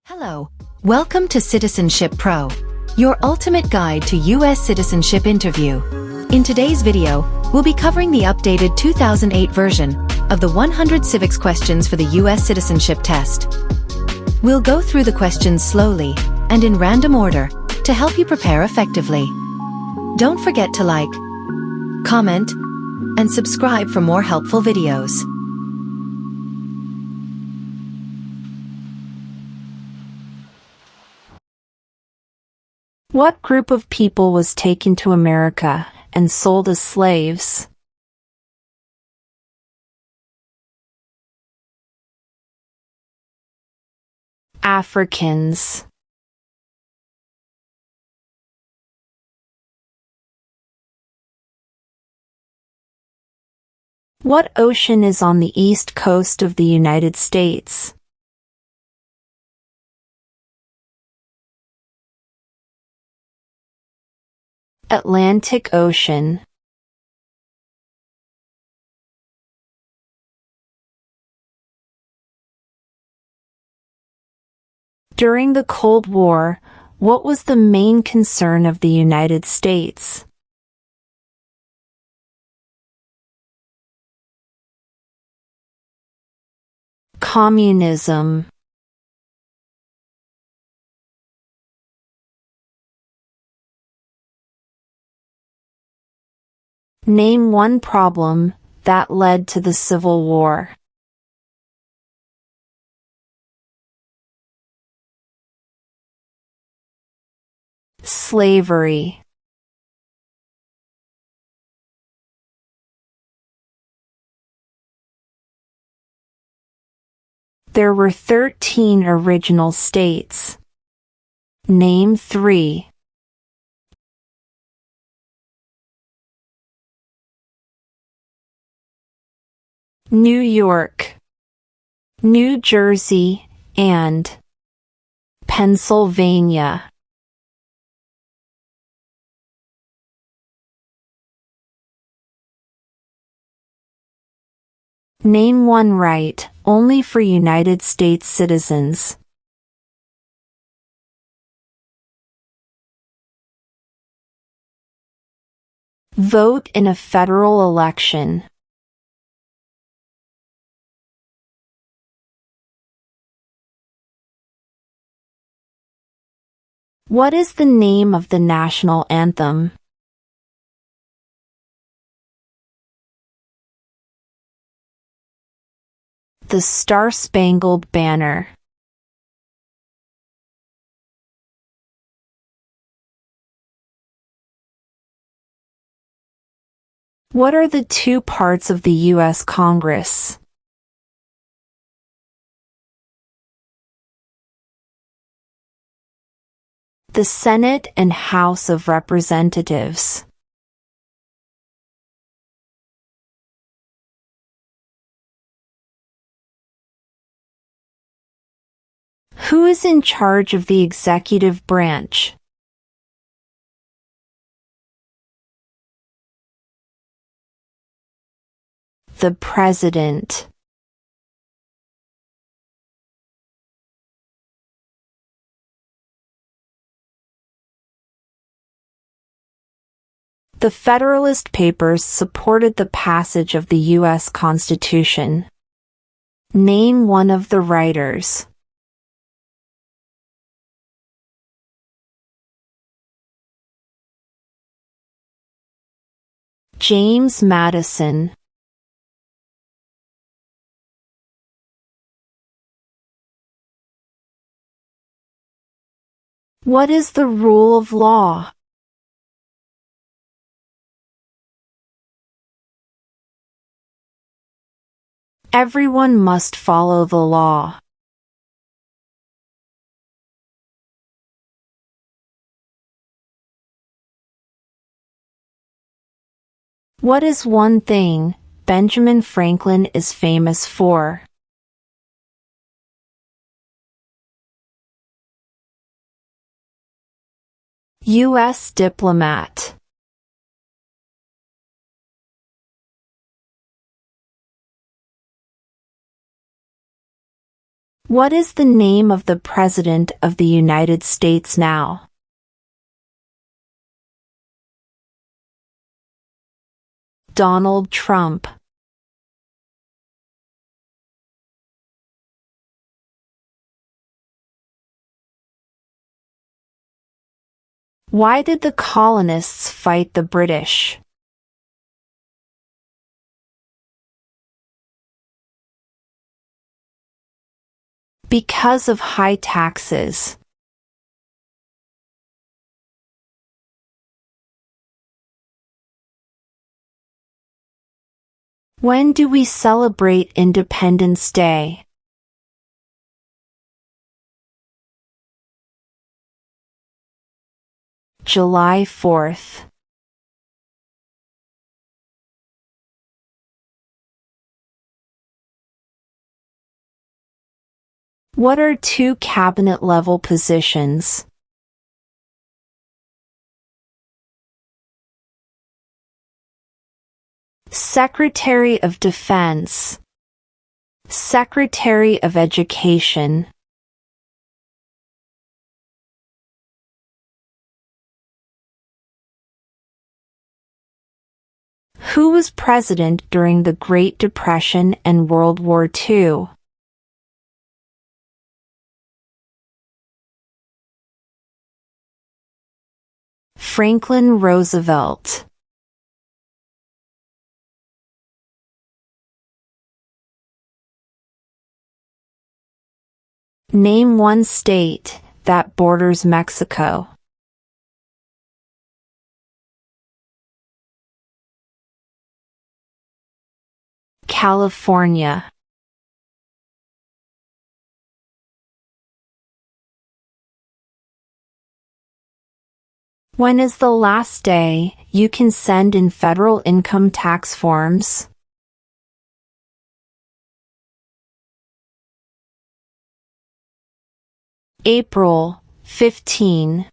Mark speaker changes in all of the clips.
Speaker 1: Hello. Welcome to Citizenship Pro, your ultimate guide to U.S. citizenship interview. In today's video, we'll be covering the updated 2008 version of the 100 civics questions for the U.S. Citizenship Test. We'll go through the questions slowly and in random order to help you prepare effectively. Don't forget to like, comment, and subscribe for more helpful videos.
Speaker 2: What group of people was taken to America and sold as slaves? Africans. What ocean is on the east coast of the United States? Atlantic Ocean. During the Cold War, what was the main concern of the United States? Communism. Name one problem that led to the Civil War. Slavery. There were 13 original states. Name 3. New York, New Jersey, and Pennsylvania. Name one right only for United States citizens. Vote in a federal election. What is the name of the national anthem? The Star-Spangled Banner. What are the two parts of the U.S. Congress? The Senate and House of Representatives. Who is in charge of the executive branch? The President. The Federalist Papers supported the passage of the U.S. Constitution. Name one of the writers. James Madison. What is the rule of law? Everyone must follow the law. What is one thing Benjamin Franklin is famous for? U.S. diplomat. What is the name of the President of the United States now? Donald Trump. Why did the colonists fight the British? Because of high taxes. When do we celebrate Independence Day? July 4th. What are two cabinet-level positions? Secretary of Defense, Secretary of Education. Who was president during the Great Depression and World War II? Franklin Roosevelt. Name one state that borders Mexico. California. When is the last day you can send in federal income tax forms? April 15.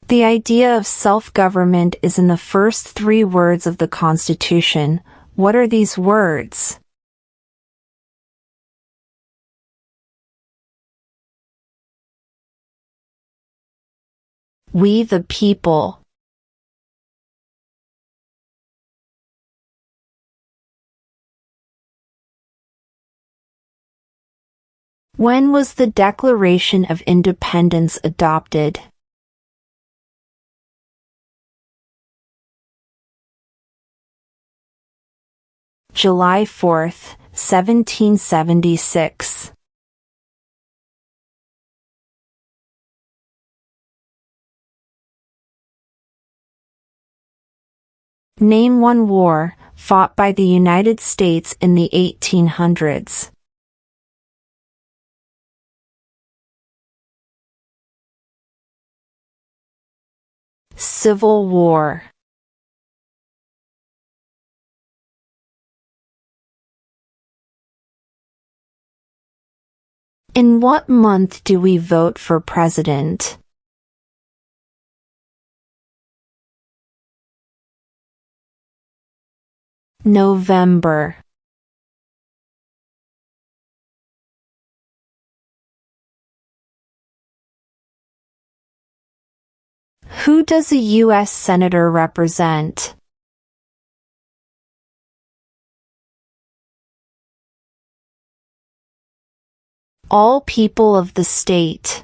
Speaker 2: The idea of self-government is in the first 3 words of the Constitution. What are these words? We the people. When was the Declaration of Independence adopted? July 4th, 1776. Name one war fought by the United States in the 1800s. Civil War. In what month do we vote for president? November. Who does a U.S. Senator represent? All people of the state.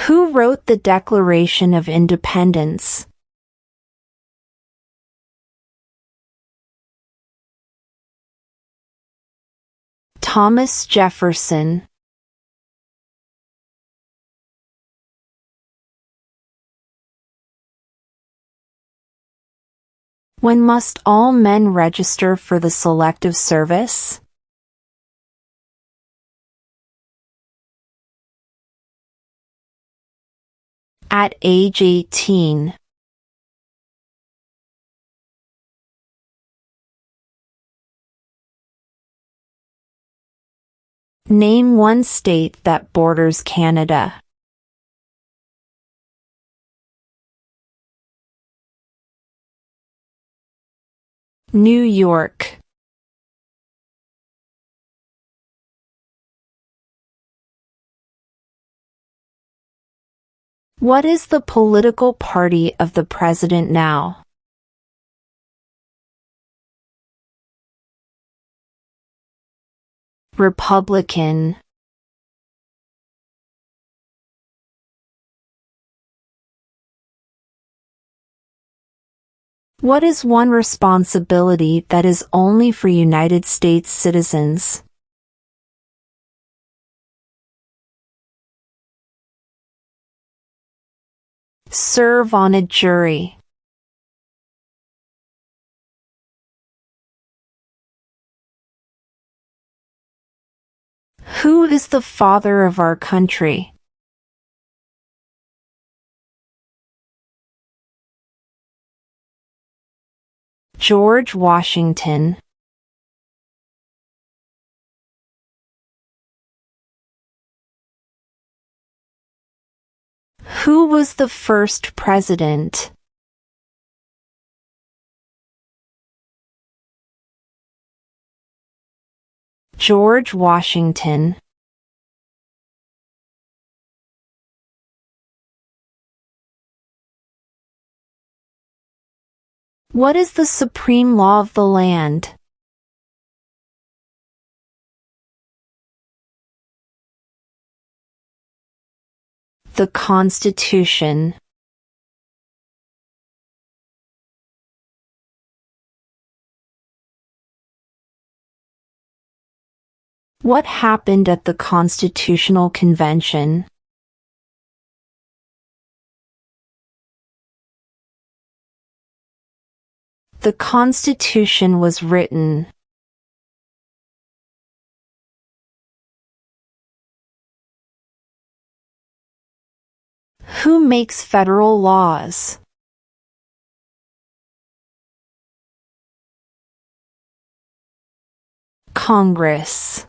Speaker 2: Who wrote the Declaration of Independence? Thomas Jefferson. When must all men register for the Selective Service? At age 18. Name one state that borders Canada. New York. What is the political party of the president now? Republican. What is one responsibility that is only for United States citizens? Serve on a jury. Who is the father of our country? George Washington. Who was the first president? George Washington. What is the supreme law of the land? The Constitution. What happened at the Constitutional Convention? The Constitution was written. Who makes federal laws? Congress.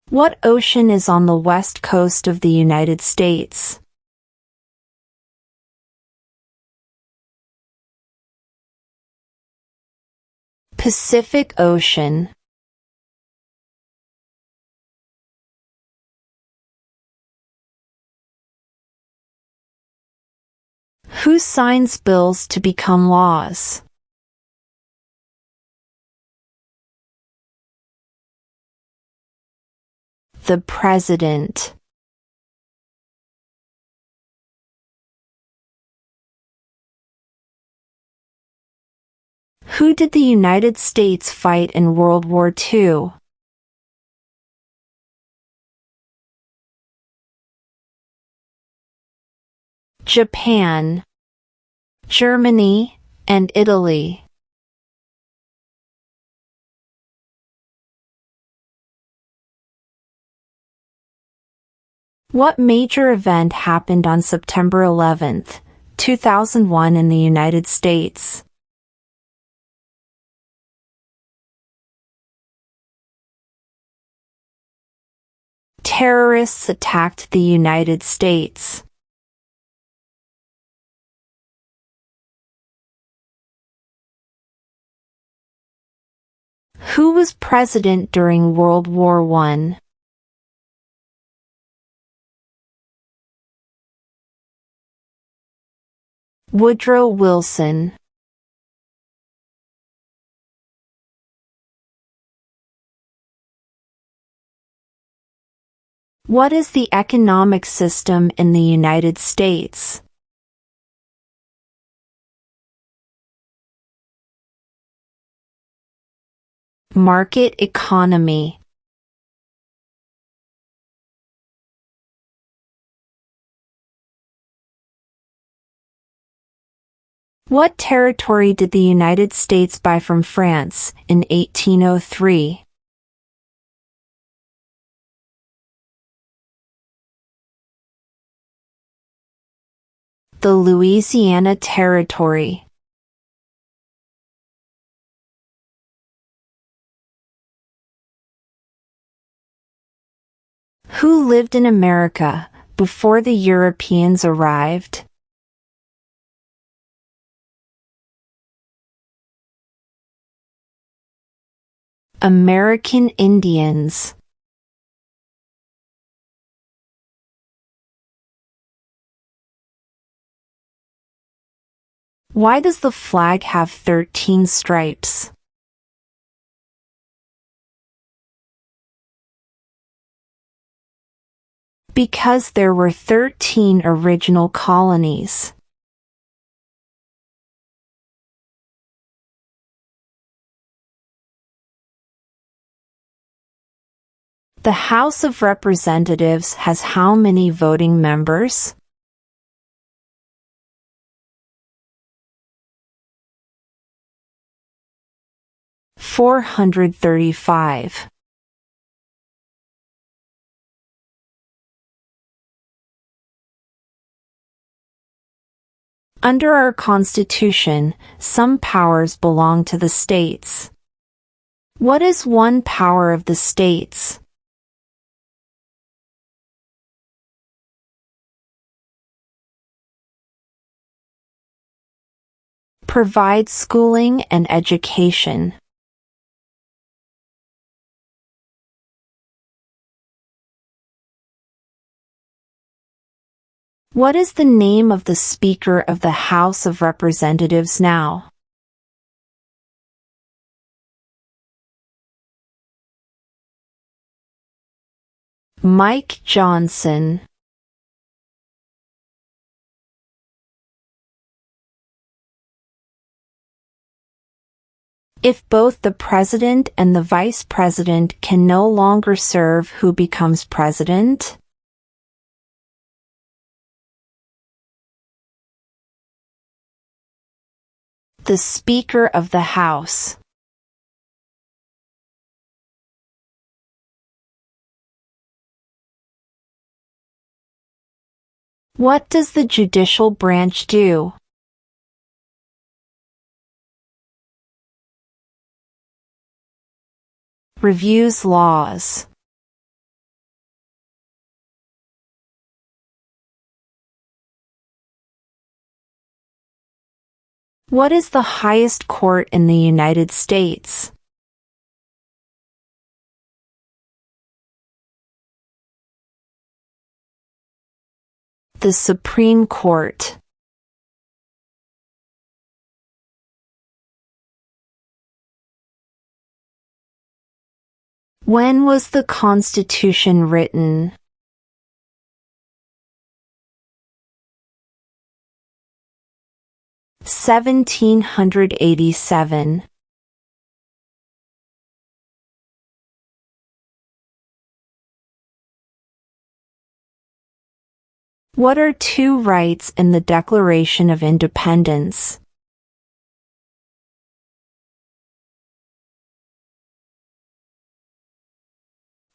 Speaker 2: What ocean is on the west coast of the United States? Pacific Ocean. Who signs bills to become laws? The President. Who did the United States fight in World War II? Japan, Germany, and Italy. What major event happened on September 11, 2001 in the United States? Terrorists attacked the United States. Who was president during World War I? Woodrow Wilson. What is the economic system in the United States? Market economy. What territory did the United States buy from France in 1803? The Louisiana Territory. Who lived in America before the Europeans arrived? American Indians. Why does the flag have 13 stripes? Because there were 13 original colonies. The House of Representatives has how many voting members? (435). Under our Constitution, some powers belong to the states. What is one power of the states? Provide schooling and education. What is the name of the Speaker of the House of Representatives now? Mike Johnson. If both the president and the vice president can no longer serve, who becomes president? The Speaker of the House. What does the judicial branch do? Reviews laws. What is the highest court in the United States? The Supreme Court. When was the Constitution written? (1787). What are two rights in the Declaration of Independence?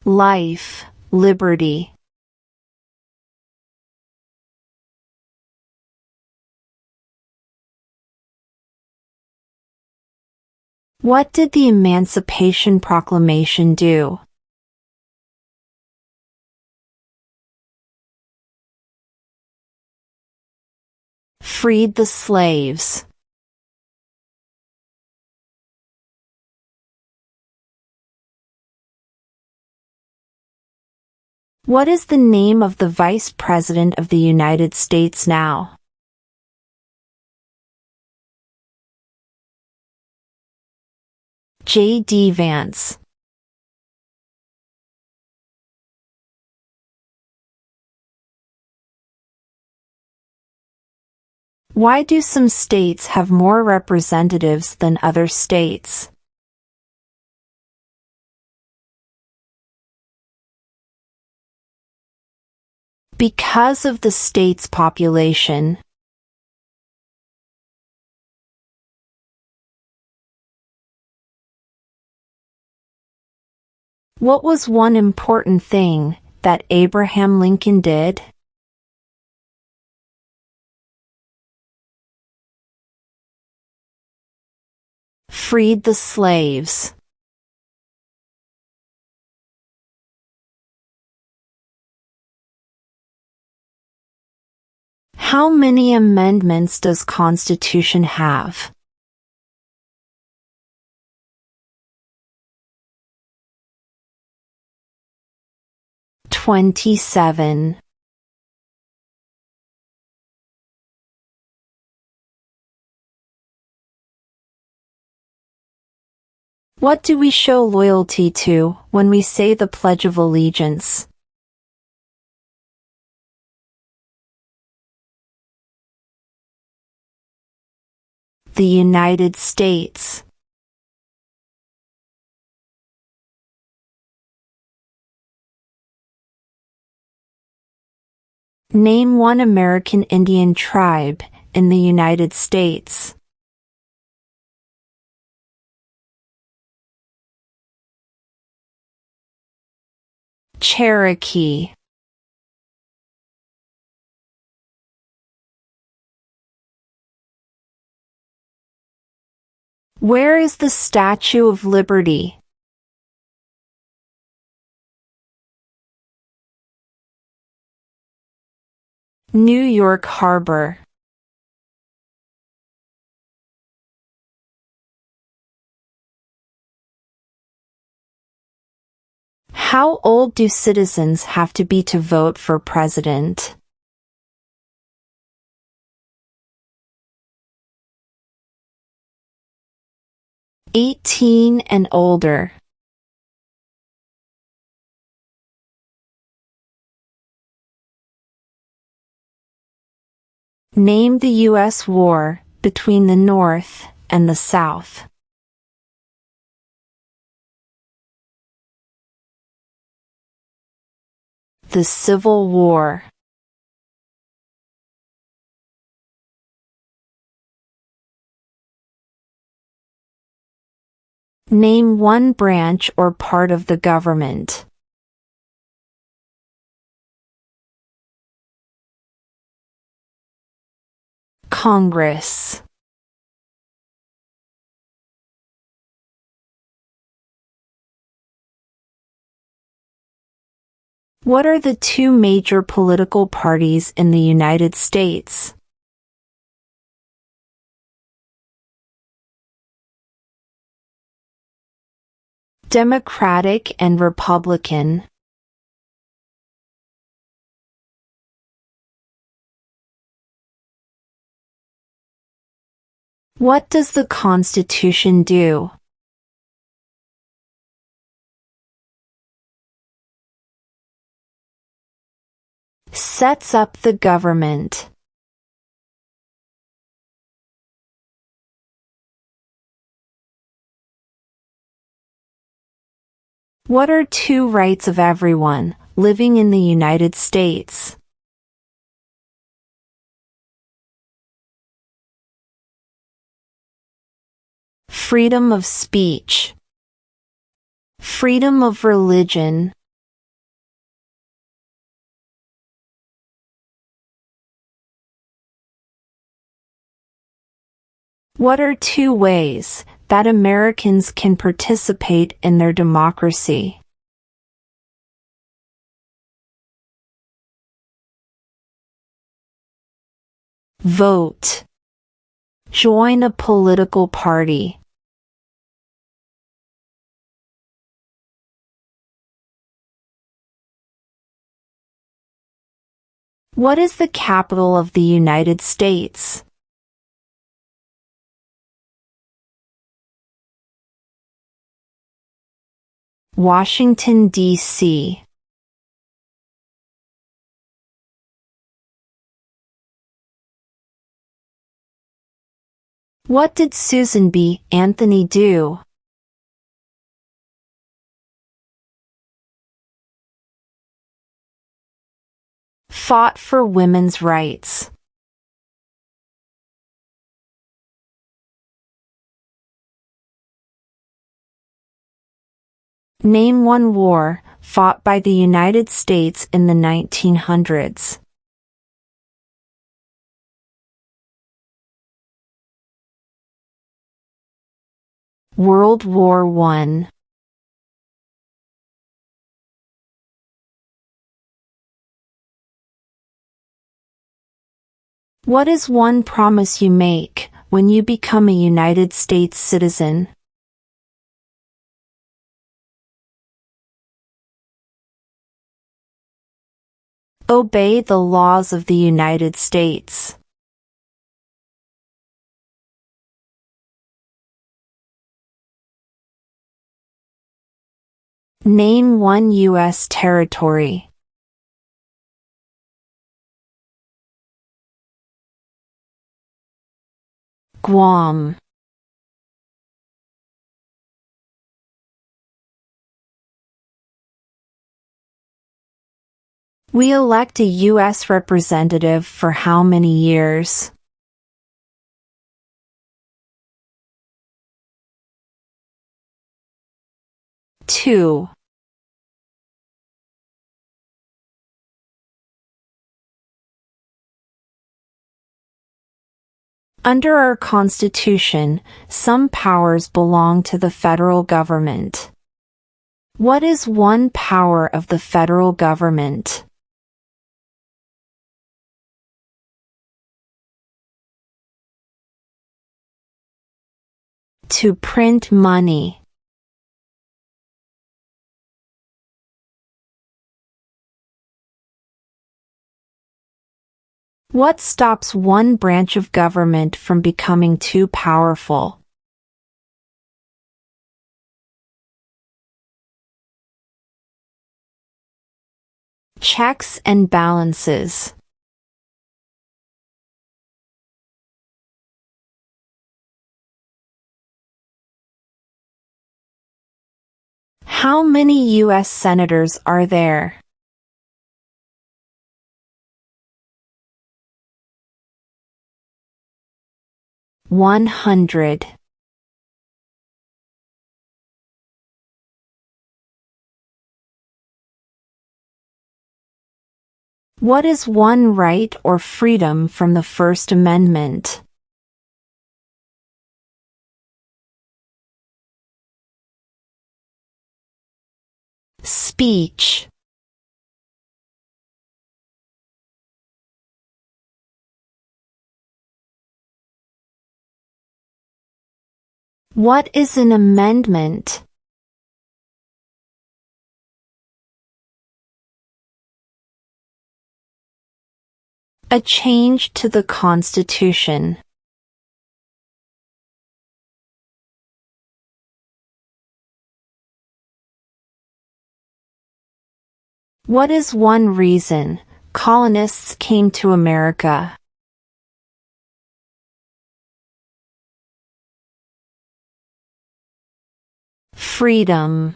Speaker 2: Life, liberty. What did the Emancipation Proclamation do? Freed the slaves. What is the name of the Vice President of the United States now? J.D. Vance. Why do some states have more representatives than other states? Because of the state's population. What was one important thing that Abraham Lincoln did? freed the slaves. How many amendments does Constitution have? 27. What do we show loyalty to when we say the Pledge of Allegiance? The United States. Name one American Indian tribe in the United States. Cherokee. Where is the Statue of Liberty? New York Harbor. How old do citizens have to be to vote for president? 18 and older. Name the U.S. war between the North and the South. The Civil War. Name one branch or part of the government. Congress. What are the two major political parties in the United States? Democratic and Republican. What does the Constitution do? Sets up the government. What are two rights of everyone living in the United States? Freedom of speech. Freedom of religion. What are two ways that Americans can participate in their democracy? Vote. Join a political party. What is the capital of the United States? Washington, D.C. What did Susan B. Anthony do? Fought for women's rights. Name one war fought by the United States in the 1900s. World War I. What is one promise you make when you become a United States citizen? Obey the laws of the United States. Name one U.S. territory. Guam. We elect a U.S. representative for how many years? 2. Under our Constitution, some powers belong to the federal government. What is one power of the federal government? To print money. What stops one branch of government from becoming too powerful? Checks and balances. How many U.S. senators are there? 100. What is one right or freedom from the First Amendment? Speech. What is an amendment? A change to the Constitution. What is one reason colonists came to America? Freedom.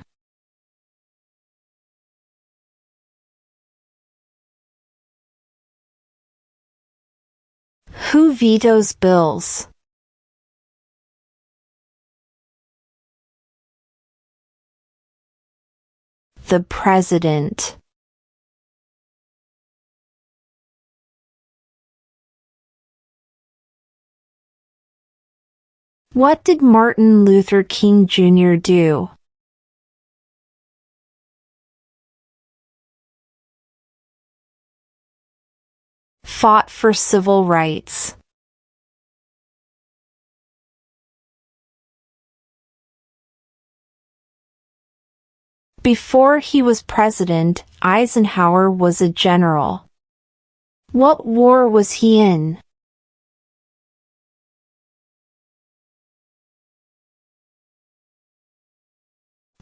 Speaker 2: Who vetoes bills? The President. What did Martin Luther King Jr. do? Fought for civil rights. Before he was president, Eisenhower was a general. What war was he in?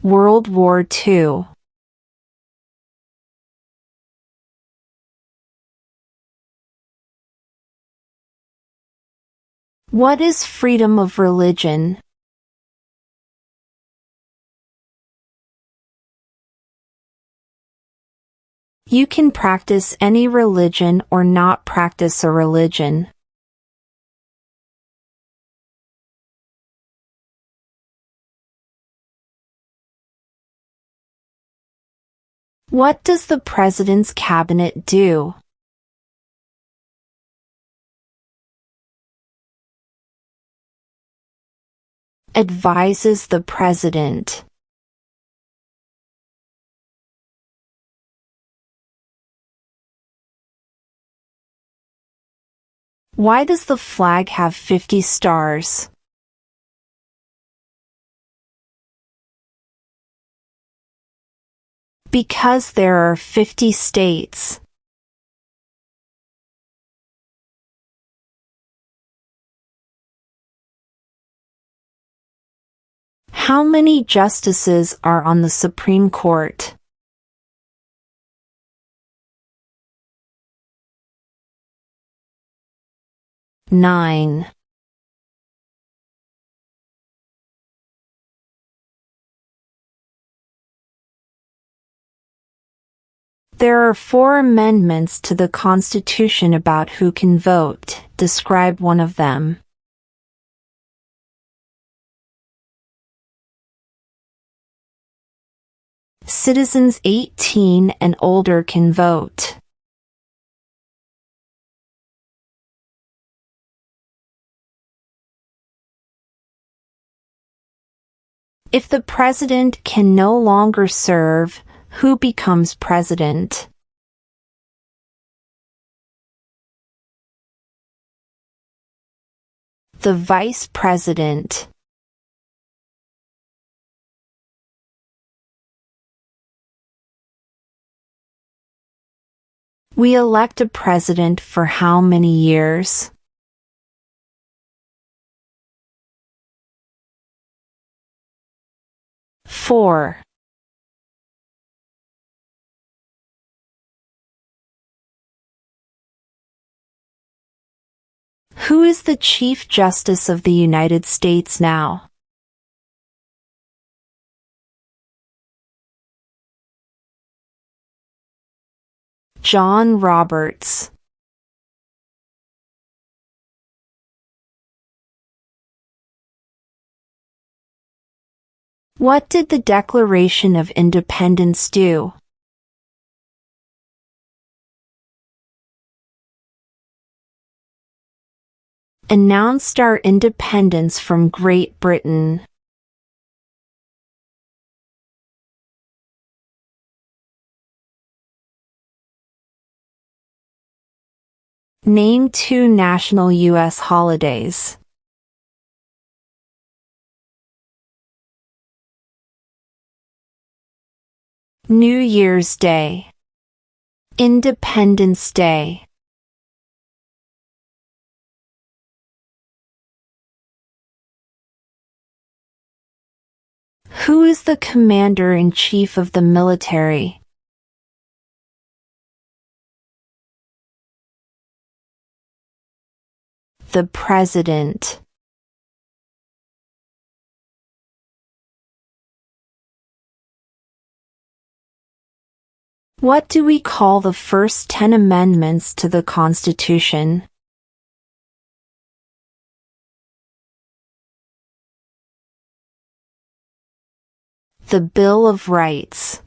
Speaker 2: World War II. What is freedom of religion? You can practice any religion or not practice a religion. What does the President's cabinet do? Advises the president. Why does the flag have 50 stars? Because there are 50 states. How many justices are on the Supreme Court? 9. There are 4 amendments to the Constitution about who can vote. Describe one of them. Citizens 18 and older can vote. If the president can no longer serve, who becomes president? The vice president. We elect a president for how many years? Four. Who is the Chief Justice of the United States now? John Roberts. What did the Declaration of Independence do? Announced our independence from Great Britain. Name 2 national U.S. holidays. New Year's Day. Independence Day. Who is the Commander-in-Chief of the military? The President. What do we call the first 10 amendments to the Constitution? The Bill of Rights.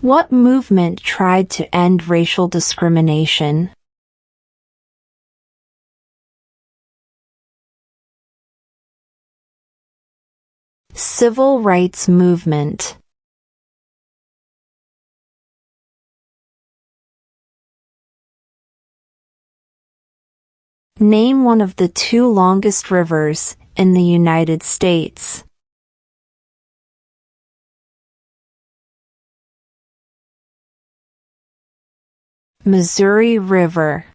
Speaker 2: What movement tried to end racial discrimination? Civil rights movement. Name one of the 2 longest rivers in the United States. Missouri River.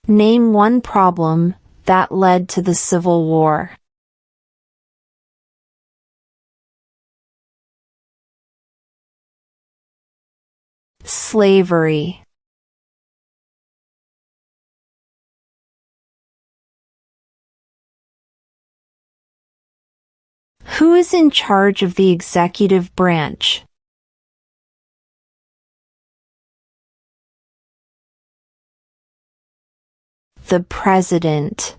Speaker 2: Name one problem that led to the Civil War. Slavery. Who is in charge of the executive branch? The President.